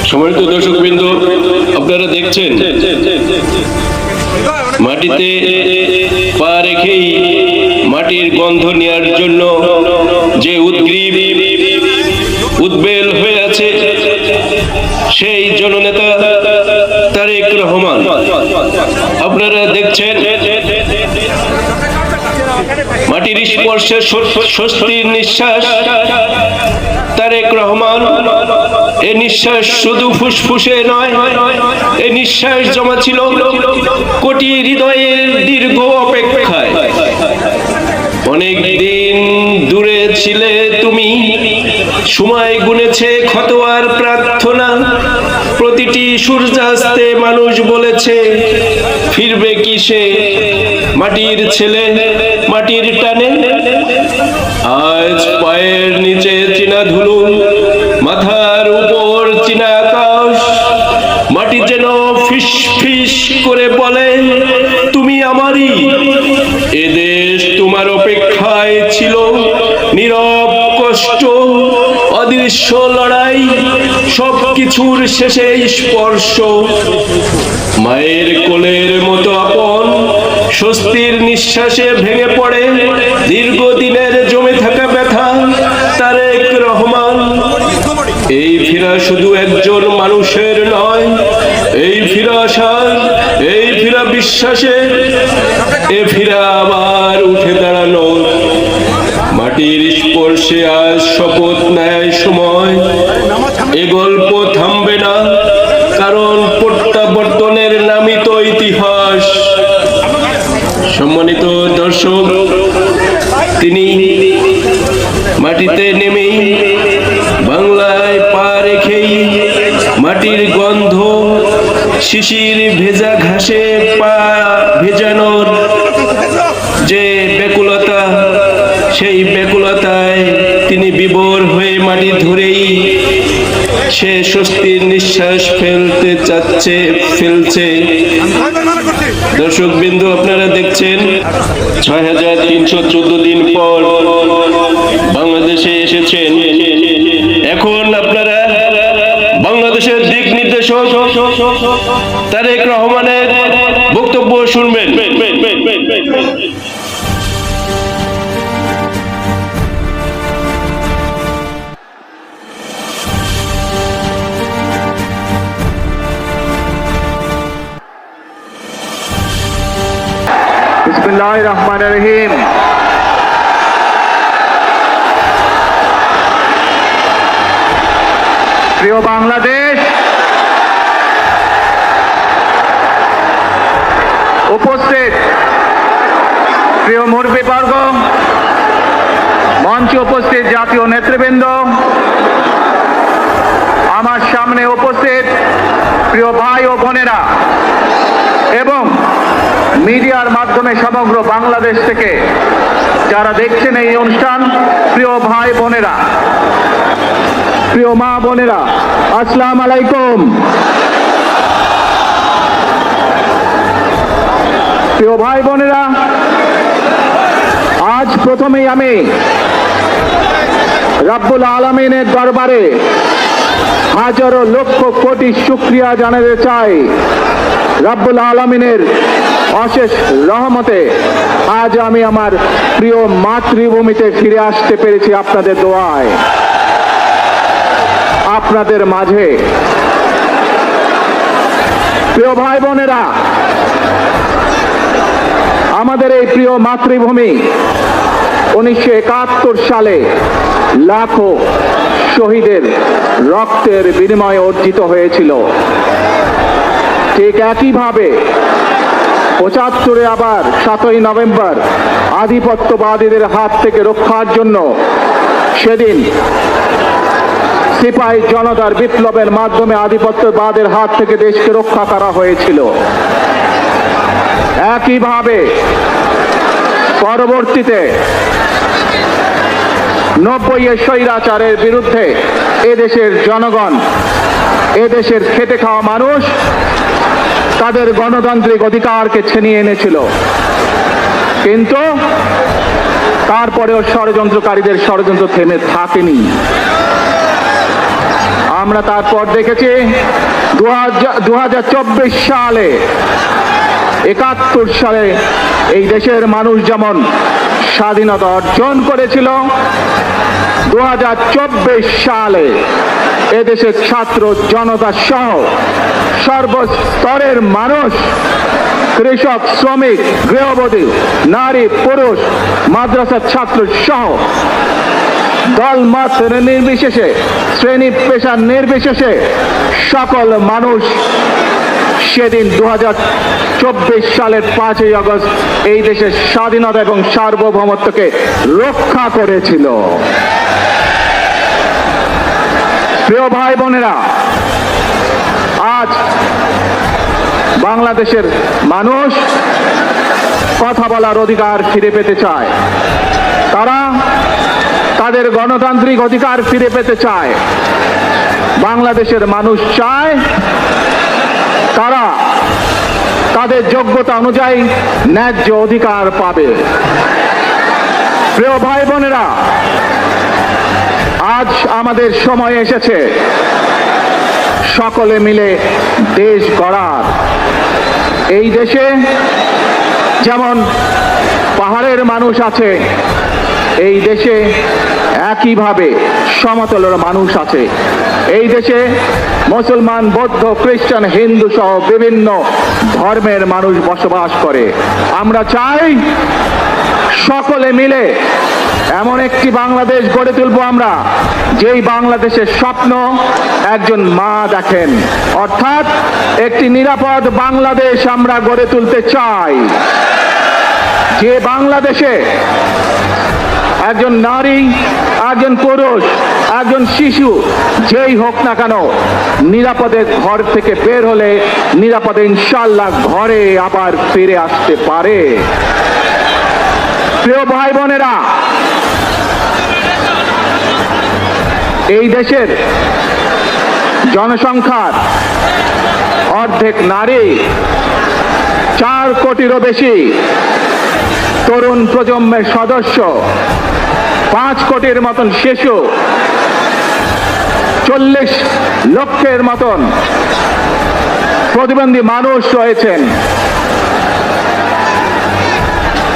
সম্মানিত দর্শকবৃন্দ, আপনারা দেখছেন মাটিতে পা রেখেই মাটির গন্ধ নেওয়ার জন্য যে উদ্গ্রীব উদ্বেল হয়ে আছে সেই জননেতা তারেক রহমান। আপনারা দেখছেন মাটির স্পর্শে স্বস্তির নিঃশ্বাস তারেক রহমান। এ নিঃশ্বাস শুধু ফুসফুসে নয়, এ নিঃশ্বাস জমা ছিল কোটি হৃদয়ের দীর্ঘ অপেক্ষায়। অনেক দিন দূরে ছিলে তুমি, সময় গুনেছে ক্ষত আর প্রার্থনা। প্রতিটি সূর্যাস্তে মানুষ বলেছে ফিরবে কি সে, মাটির ছেলে মাটির টানে। আজ পায়ের নিচে চীনা ধুলো, মাথার উপর চীনা আকাশ। মাটি যেন ফিস ফিস করে বলে তুমি আমারই। এ দেশ তোমার অপেক্ষায় ছিল, নীরব কষ্ট, অদৃশ্য লড়াই, সবকিছুর শেষে স্পর্শ। মায়ের কোলের মতো আপন স্বস্তির নিঃশ্বাসে ভেঙে পড়ে দীর্ঘদিনের জমে থাকা ব্যথা। তারেক রহমান, এই ফিরা শুধু একজন মানুষের নয়, এই ফিরা আশার, এই ফিরা বিশ্বাসের, এ ফিরা আবার উঠে দাঁড়ানো। মাটির স্পর্শে আজ শপথ নেয় সময়, এ গল্প থামবে না, কারণ প্রত্যাবর্তনের নামই তো ইতিহাস। সম্মানিত দর্শক, তিনি মাটিতে নেমেই বাংলায় পা রেখেই মাটির গন্ধ, শিশির ভেজা ঘাসে পা ভেজানোর যে ব্যাকুলতা, সেই ব্যাকুলতায় তিনি বিভোর হয়ে মাটি ধরেই সে স্বস্তির নিঃশ্বাস ফেলছে। দর্শক বিন্দু, আপনারা দেখছেন ৬,৩১৪ দিন পর বাংলাদেশে এসেছেন। এখন আপনারা বাংলাদেশের দিক নির্দেশক তারেক রহমানের বক্তব্য শুনবেন। বিসমিল্লাহির রহমানির রহিম। প্রিয় বাংলাদেশ, উপস্থিত প্রিয় মুরব্বীবর্গ, মঞ্চে উপস্থিত জাতীয় নেতৃবৃন্দ, আমার সামনে উপস্থিত প্রিয় ভাই ও বোনেরা এবং মিডিয়ার মাধ্যমে সমগ্র বাংলাদেশ থেকে যারা দেখছেন এই অনুষ্ঠান, প্রিয় ভাই বোনেরা, প্রিয় মা বোনেরা, আসসালামু আলাইকুম। প্রিয় ভাই বোনেরা, আজ প্রথমেই আমি রব্বুল আলামিনের দরবারে হাজারো লক্ষ কোটি শুকরিয়া জানাতে চাই। রব্বুল আলামিনের অশেষ রহমতে আজ আমি আমার প্রিয় মাতৃভূমিতে ফিরে আসতে পেরেছি আপনাদের দোয়ায়, আপনাদের মাঝে। প্রিয় ভাই বোনেরা, আমাদের এই প্রিয় মাতৃভূমি 1971 সালে লাখো শহীদের রক্তের বিনিময়ে অর্জিত হয়েছিল। ঠিক একইভাবে 75-এ আবার 7ই নভেম্বর আধিপত্যবাদীদের হাত থেকে রক্ষার জন্য সেদিন সিপাহী জনতার বিপ্লবের মাধ্যমে আধিপত্যবাদের হাত থেকে দেশকে রক্ষা করা হয়েছিল। একইভাবে পরবর্তীতে 90-এর স্বৈরাচারের বিরুদ্ধে এদেশের জনগণ, এদেশের খেটে খাওয়া মানুষ তাদের গণতান্ত্রিক অধিকারকে ছিনিয়ে এনেছিল। কিন্তু তারপরেও ষড়যন্ত্রকারীদের ষড়যন্ত্র থেমে থাকেনি। আমরা তারপর দেখেছি 2024 সালে 71 সালে এই দেশের মানুষ যেমন স্বাধীনতা অর্জন করেছিল, 2024 সালে এদেশের ছাত্র জনতা সহ সর্বস্তরের মানুষ, কৃষক, শ্রমিক, গৃহবধূ, নারী, পুরুষ, মাদ্রাসার ছাত্র সহ দল মত নির্বিশেষে, শ্রেণী পেশা নির্বিশেষে সকল মানুষ সেদিন 2024 সালের 5ই আগস্ট এই দেশের স্বাধীনতা এবং সার্বভৌমত্বকে রক্ষা করেছিল। প্রিয় ভাই বোনেরা, আজ বাংলাদেশের মানুষ কথা বলার অধিকার ফিরে পেতে চায়, তারা তাদের গণতান্ত্রিক অধিকার ফিরে পেতে চায়। বাংলাদেশের মানুষ চায় তারা তাদের যোগ্যতা অনুযায়ী ন্যায্য অধিকার পাবে। প্রিয় ভাই বোনেরা, আজ আমাদের সময় এসেছে সকলে মিলে দেশ গড়ার। এই দেশে যেমন পাহাড়ের মানুষ আছে, এই দেশে একইভাবে সমতলের মানুষ আছে। এই দেশে মুসলমান, বৌদ্ধ, খ্রিস্টান, হিন্দু সহ বিভিন্ন ধর্মের মানুষ বসবাস করে। আমরা চাই সকলে মিলে এমন একটি বাংলাদেশ গড়ে তুলবো আমরা, যেই বাংলাদেশের স্বপ্ন একজন মা দেখেন, অর্থাৎ একটি নিরাপদ বাংলাদেশ আমরা গড়ে তুলতে চাই। যে বাংলাদেশে একজন নারী, একজন পুরুষ, একজন শিশু যেই হোক না কেন নিরাপদে ঘর থেকে বের হলে নিরাপদে ইনশাআল্লাহ ঘরে আবার ফিরে আসতে পারে। প্রিয় ভাই বোনেরা, এই দেশের জনসংখ্যার অর্ধেক নারী, 4 কোটিরও বেশি তরুণ প্রজন্মের সদস্য, 5 কোটির মতন শিশু, 40 লক্ষের মতন প্রতিবন্ধী মানুষ রয়েছেন,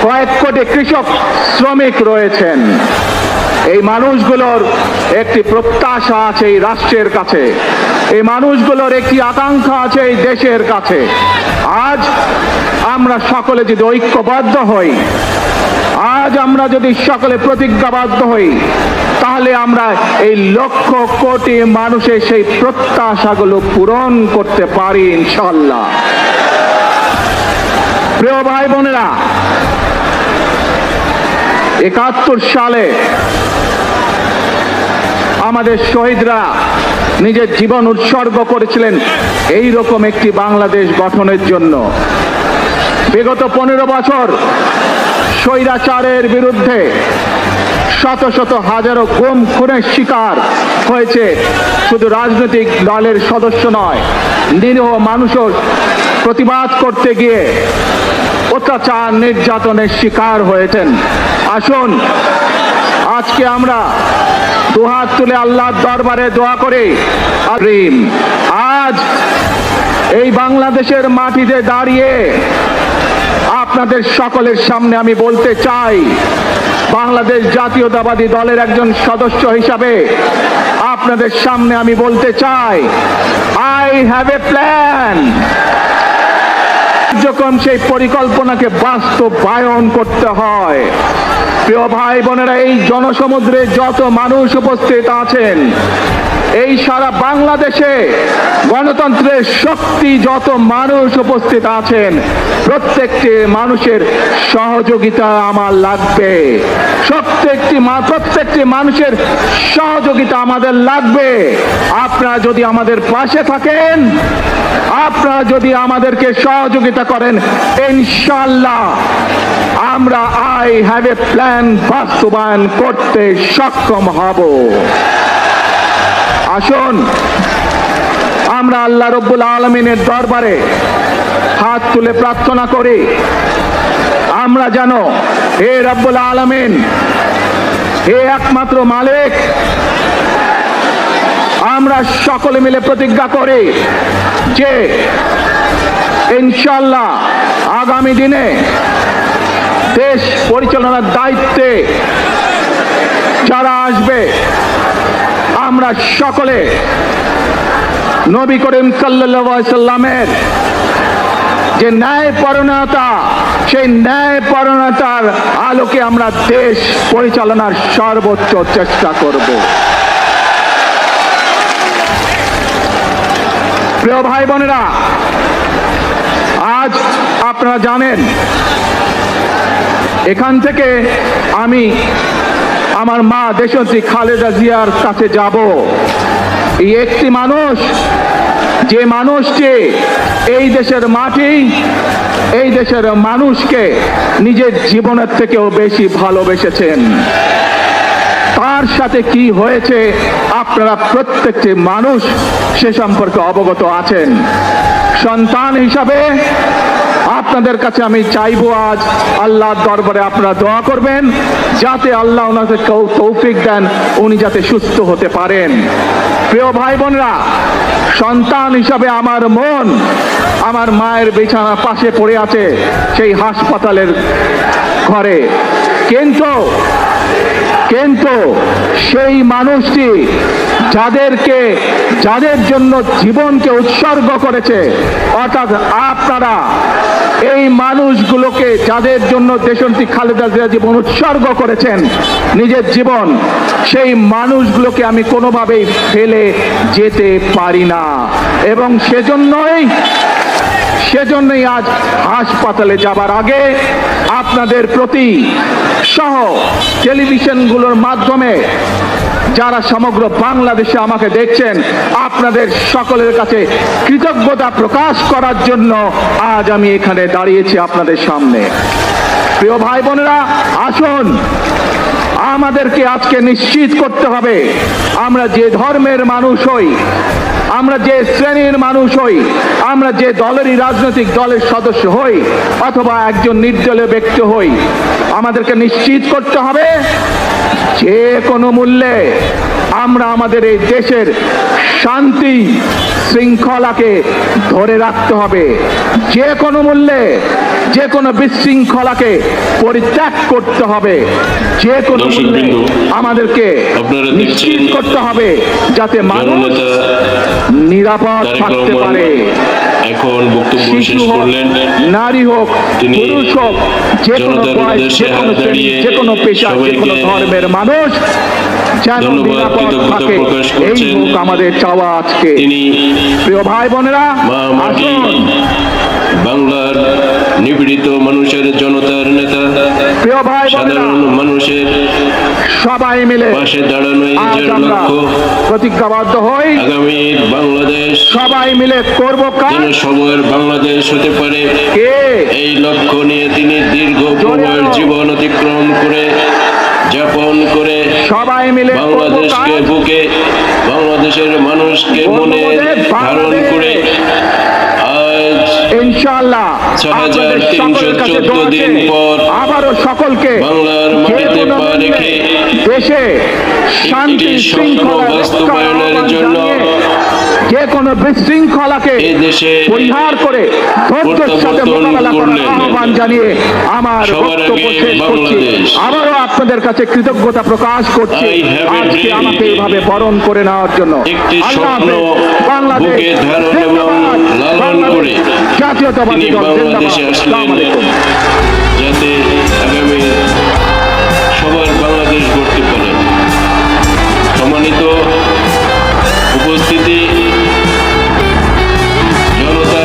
কয়েক কোটি কৃষক, শ্রমিক রয়েছেন। এই মানুষগুলোর একটি প্রত্যাশা আছে এই রাষ্ট্রের কাছে, এই মানুষগুলোর একটি আকাঙ্ক্ষা আছে এই দেশের কাছে। আজ আমরা সকলে যদি ঐক্যবদ্ধ হই, আজ আমরা যদি সকলে প্রতিজ্ঞাবদ্ধ হই, তাহলে আমরা এই লক্ষ কোটি মানুষের সেই প্রত্যাশাগুলো পূরণ করতে পারি ইনশাআল্লাহ। প্রিয় ভাই বোনেরা, 71 সালে আমাদের শহীদরা নিজের জীবন উৎসর্গ করেছিলেন এই রকম একটি বাংলাদেশ গঠনের জন্য। বিগত 15 বছর স্বৈরাচারের বিরুদ্ধে শত শত হাজারো গুম খুনের শিকার হয়েছে শুধু রাজনৈতিক দলের সদস্য নয়, নিরীহ মানুষও প্রতিবাদ করতে গিয়ে অত্যাচার, নির্যাতনের শিকার হয়েছেন। আসুন আজকে আমরা দুহাত তুলে আল্লাহর দরবারে দোয়া করি, আজ এই বাংলাদেশের মাটিতে দাঁড়িয়ে আপনাদের সকলের সামনে আমি বলতে চাই, বাংলাদেশ জাতীয়তাবাদী দলের একজন সদস্য হিসাবে আপনাদের সামনে আমি বলতে চাই, আই হ্যাভ এ প্ল্যান। যখন সেই পরিকল্পনাকে বাস্তবায়ন করতে হয়, প্রিয় ভাই বোনেরা, এই জনসমুদ্রে যত মানুষ উপস্থিত আছেন, এই সারা বাংলাদেশে গণতন্ত্রের শক্তি যত মানুষ উপস্থিত আছেন, প্রত্যেকটি মানুষের সহযোগিতা আমার লাগবে। প্রত্যেকটি মানুষের সহযোগিতা আমাদের লাগবে। আপনারা যদি আমাদের পাশে থাকেন, আপনারা যদি আমাদেরকে সহযোগিতা করেন, ইনশাআল্লাহ আমরা আই হ্যাভ এ প্ল্যান বাস্তবায়ন করতে সক্ষম হব। আসুন আমরা আল্লাহ রব্বুল আলামিনের দরবারে হাত তুলে প্রার্থনা করি, আমরা যেন হে রব্বুল আলামিন, হে একমাত্র মালিক, আমরা সকলে মিলে প্রতিজ্ঞা করি যে ইনশাআল্লাহ আগামী দিনে দেশ পরিচালনার দায়িত্বে যারা আসবে আমরা সকলে নবী করিম সাল্লাল্লাহু আলাইহি সাল্লামের যে ন্যায়পরায়ণতা, সেই ন্যায়পরায়ণতার আলোকে আমরা দেশ পরিচালনার সর্বোচ্চ চেষ্টা করব। প্রিয় ভাই বোনেরা, আজ আপনারা জানেন এখান থেকে আমি আমার মা দেশনেত্রী খালেদা জিয়ার কাছে যাব। এই একটি মানুষ, যে মানুষটি এই দেশের মাটি, এই দেশের মানুষকে নিজের জীবনের থেকেও বেশি ভালোবেসেছেন। তার সাথে কি হয়েছে আপনারা প্রত্যেকটি মানুষ সে সম্পর্কে অবগত আছেন। সন্তান হিসাবে আপনাদের কাছে আমি চাইবো আজ আল্লাহর দরবারে আপনারা দোয়া করবেন যাতে আল্লাহ ওনাকে তৌফিক দেন, উনি যাতে সুস্থ হতে পারেন। প্রিয় ভাই বোনরা, সন্তান হিসাবে আমার মন আমার মায়ের বিছানা পাশে পড়ে আছে সেই হাসপাতালের ঘরে, কিন্তু সেই মানুষটি যাদের জন্য জীবনকে উৎসর্গ করেছে, অর্থাৎ আপনারা এই মানুষগুলোকে যাদের জন্য দেশনেত্রী খালেদা জিয়া জীবন উৎসর্গ করেছেন নিজের জীবন, সেই মানুষগুলোকে আমি কোনোভাবেই ফেলে যেতে পারি না। এবং সেজন্যই আজ হাসপাতালে যাবার আগে আপনাদের প্রতি সহ টেলিভিশনগুলোর মাধ্যমে যারা সমগ্র বাংলাদেশে আমাকে দেখছেন, আপনাদের সকলের কাছে কৃতজ্ঞতা প্রকাশ করার জন্য আজ আমি এখানে দাঁড়িয়েছি আপনাদের সামনে। প্রিয় ভাই বোনেরা, আসুন আমাদেরকে আজকে নিশ্চিত করতে হবে আমরা যে ধর্মের মানুষ হই, আমরা যে শ্রেণীর মানুষ হই, আমরা যে দলেরই রাজনৈতিক দলের সদস্য হই অথবা একজন নির্দলীয় ব্যক্তি হই, আমাদেরকে নিশ্চিত করতে হবে যে কোনো মূল্যে আমরা আমাদের এই দেশের শান্তি শৃঙ্খলাকে ধরে রাখতে হবে। যে কোনো মূল্যে যে কোনো বিশৃঙ্খলাকে পরিত্যাগ করতে হবে। যে কোনো মূল্যে আমাদেরকে নিশ্চিত করতে হবে যাতে মানুষ নিরাপদ থাকতে পারে। এখন বক্তব্য শেষ করলেন, নারী হোক, পুরুষ হোক, যে কোনো বয়স, যে কোনো শ্রেণী, যে কোনো পেশা, যে কোনো ধর্মের মানুষ যেন নিরাপদ থাকে, এই হোক আমাদের চাওয়া আজকে। প্রিয় ভাই বোনেরা, আসুন বাংলার নিপীড়িত মানুষের জনতার নেতা, প্রিয় ভাই সাধারণ মানুষের সবাই মিলে পাশে দাঁড়ানো প্রতিজ্ঞাবদ্ধ হই, আগামী বাংলাদেশ সবাই মিলে করব কাজ যেন সবার বাংলাদেশ হতে পারে। এই লক্ষ্য নিয়ে তিনি দীর্ঘ প্রবাহের জীবন অতিক্রম করে যাপন করে সবাই মিলে বাংলাদেশকে বুকে, বাংলাদেশের মানুষকে মনে ধারণ করে আজ ইনশাআল্লাহ ৬,৩১৪ দিন পর আবারও সকলকে বাংলার মাটিতে পা রেখে দেশে শান্তি শৃঙ্খলা বাস্তবায়নের জন্য যে কোনো বিশৃঙ্খলাকে পরিহার করে ধৈর্যের সাথে মোকাবেলা করার আহ্বান জানিয়ে আমার বক্তব্য শেষ করছি। আবারও আপনাদের কাছে কৃতজ্ঞতা প্রকাশ করছি আজকে আমাকে এইভাবে বরণ করে নেওয়ার জন্য। আল্লাহ হাফেজ। বাংলাদেশ জাতীয়তাবাদী দল জিন্দাবাদ। আসসালামু আলাইকুম। যাতে আগামী সবার বাংলাদেশ গড়তে পারে। সম্মানিত উপস্থিতি, জনতা,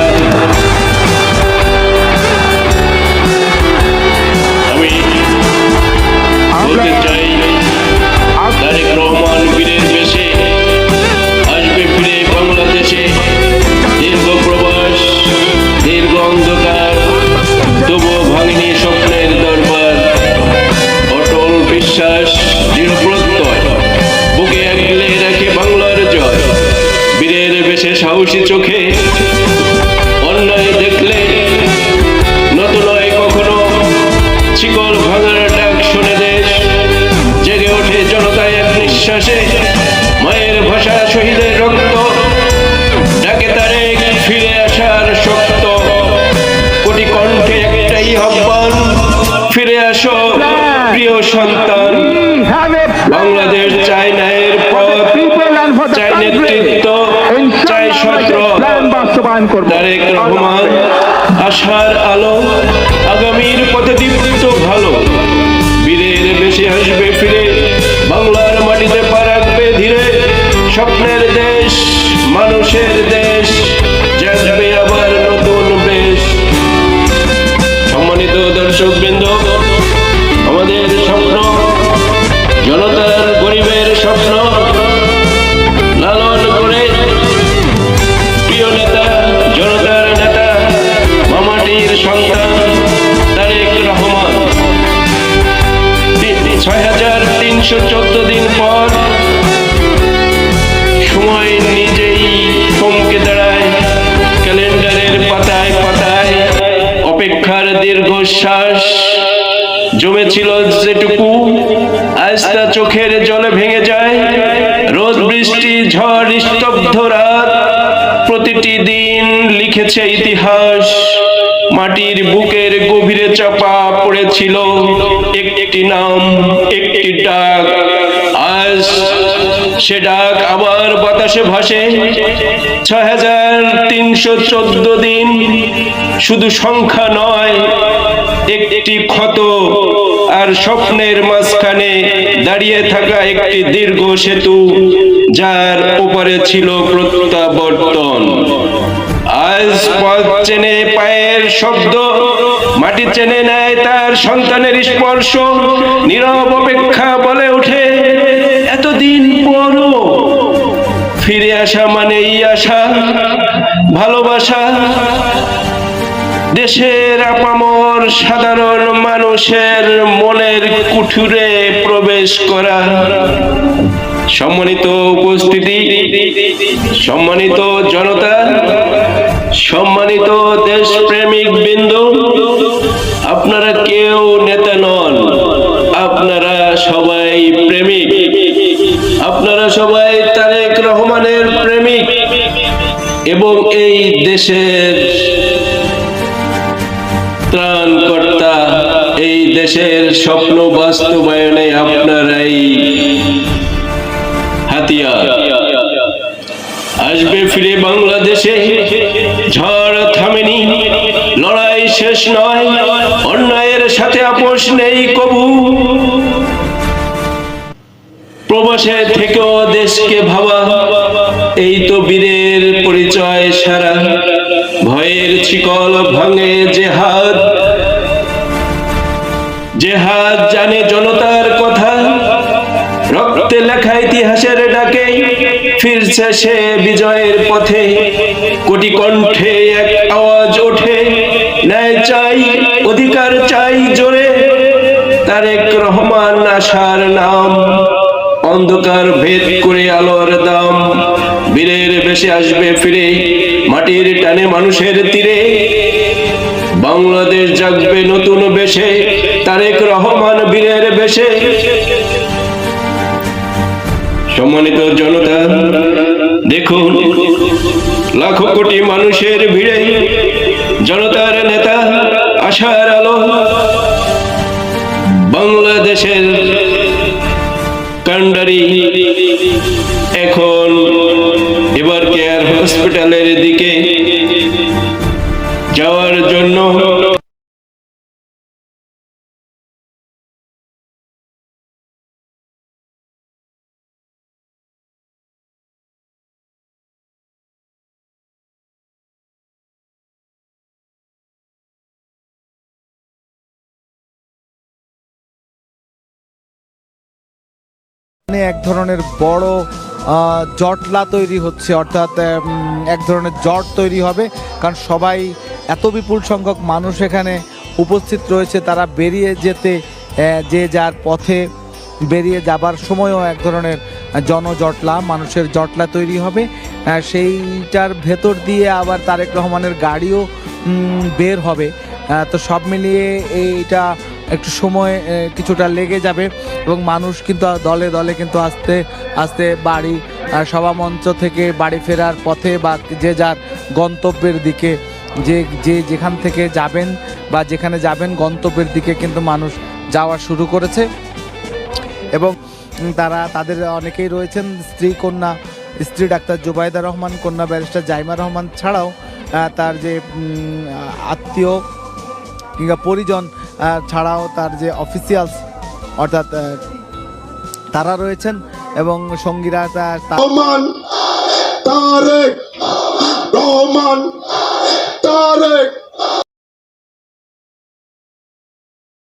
আমি বলতে চাই তারেক রহমান বীরের বেশে আসবে ফিরে বাংলাদেশে। দীর্ঘ প্রবাস, দীর্ঘ অন্ধকার, তবুও ভাঙিনি স্বপ্নের দরবার। অটল বিশ্বাস, দৃঢ় প্রত্যয়, বুকে আগলে রাখে বাংলার জয়। বীরের বেশে সাহসী চোখে অন্যায় দেখলে নত নয় কখনো। শিকল ভাঙার ডাক শুনে দেশ জেগে ওঠে জনতায় এক নিঃশ্বাসে। মায়ের ভাষা শহীদের রক্ত ডাকে তারেক ফিরে আসার শক্ত কোটি কণ্ঠে একটাই আহ্বান, ফিরে আসো প্রিয় সন্তান। বাংলাদেশ চায় ন্যায়ের পথ, চায় নেতৃত্ব, চায় সত্র। তারেক রহমান আশার আলো, আগামীর পথে দীপ্ত ভালো। বীরের বেশি আসবে ফিরে, বাংলার মাটিতে পা রাখবে ধীরে। স্বপ্নের দেশ, মানুষের দেশ, জাগবে আবার নতুন বেশ। সম্মানিত দর্শকবৃন্দ, আমাদের স্বপ্ন, জনতার গরিবের স্বপ্ন লালন করে প্রিয় নেতা, জনতার নেতা, মামাটির সন্তান তারেক রহমান ৬৩১৪ দিন পর সময় নিজেই থমকে দাঁড়ায়। ক্যালেন্ডারের পাতায় পাতায় অপেক্ষার দীর্ঘশ্বাস জমেছিল যেটুকু, আজ তা চোখের জলে ভেঙে যায়। রোদ বৃষ্টি ঝড় স্তব্ধ রাত, প্রতিটি দিন লিখেছে ইতিহাস। মাটির বুকের গভীরে চাপা পড়েছিল একটি নাম, একটি ডাক। আজ সে ডাক আবার বাতাসে ভাসে। ৬৩১৪ দিন শুধু সংখ্যা নয়, একটি ক্ষত আর স্বপ্নের মাঝখানে দাঁড়িয়ে থাকা একটি দীর্ঘ সেতু, যার ওপারে ছিল প্রত্যাবর্তন। আজ পথ চেনে পায়ের শব্দ, মাটি চেনে নেয় তার সন্তানের স্পর্শ। নীরব অপেক্ষা বলে ওঠে এতদিন পরও। ফিরে আসা মানেই আশা, ভালোবাসা, দেশের আপামর সাধারণ মানুষের মনের কুঠুরে প্রবেশ করা। সম্মানিত উপস্থিতি, সম্মানিত জনতা, সম্মানিত দেশপ্রেমিক বিন্দু, আপনারা কেউ নেতা নন, আপনারা সবাই প্রেমিক। আপনারা সবাই তারেক রহমানের প্রেমিক এবং এই দেশের ত্রাণকর্তা। এই দেশের স্বপ্ন বাস্তবায়নে আপনারাই হাতিয়ার। আসবে ফিরে বাংলাদেশে, ঝড় থামেনি, লড়াই শেষ নয়, অন্যায়ের সাথে আপোষ নেই কবু। প্রবাসে থেকেও দেশকে ভাবা, এই তো বীরের পরিচয় সারা। ভয়ের শিকল ভাঙে যে হাত, যে হাত জানে জনতার কথা। রক্তে লেখা ইতিহাসের ডাকে ফিরছে সে বিজয়ের পথে। কোটি কণ্ঠে এক আওয়াজ ওঠে, ন্যায় চাই, অধিকার চাই জোরে। তারেক রহমান আশার নাম, অন্ধকার ভেদ করে আলোর দাম। বীরের বেশে আসবে ফিরে, মাটির টানে মানুষের তীরে। বাংলাদেশ জাগবে নতুন বেশে, তারেক রহমান বীরের বেশে। সম্মানিত জনতা, দেখুন লাখো কোটি মানুষের ভিড়ে জনতার নেতা, আশার আলো, বাংলাদেশের কান্ডারি এখন এবার কেয়ার হসপিটালের দিকে যাওয়ার জন্য এক ধরনের বড় জটলা তৈরি হচ্ছে, অর্থাৎ এক ধরনের জট তৈরি হবে। কারণ সবাই, এত বিপুল সংখ্যক মানুষ এখানে উপস্থিত রয়েছে, তারা বেরিয়ে যেতে, যে যার পথে বেরিয়ে যাবার সময়ও এক ধরনের জনজটলা, মানুষের জটলা তৈরি হবে। সেইটার ভেতর দিয়ে আবার তারেক রহমানের গাড়িও বের হবে। তো সব মিলিয়ে এইটা একটু সময় কিছুটা লেগে যাবে এবং মানুষ কিন্তু দলে দলে কিন্তু আস্তে আস্তে বাড়ি সভামঞ্চ থেকে বাড়ি ফেরার পথে বা যে যার গন্তব্যের দিকে যে যেখান থেকে যাবেন বা যেখানে যাবেন গন্তব্যের দিকে কিন্তু মানুষ যাওয়া শুরু করেছে। এবং তাদের অনেকেই রয়েছেন স্ত্রী ডাক্তার জুবাইদা রহমান, কন্যা ব্যারিস্টার জাইমা রহমান ছাড়াও তার যে আত্মীয় কিংবা পরিজন ছাড়াও তার যে অফিসিয়ালস অর্থাৎ তারা রয়েছেন এবং সঙ্গীরা রহমান তারেক